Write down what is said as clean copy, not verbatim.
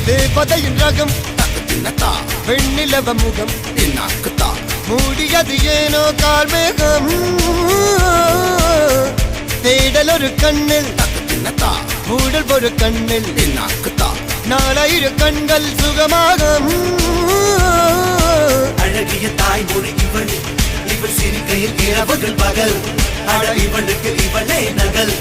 தேவதையின் ரகம் வெண்ணிலவ முகம் மூடியது ஏனோ கார்மேகம் தேடல் ஒரு கண்ணில் மூடல் ஒரு கண்ணில் நாலாயிர கண்கள் சுகமாக அழகிய தாய்மொழி இவள் இவள் சிரிக்கையில் இரவுகள் பகல் அழ இவளுக்கு இவளே நகல்.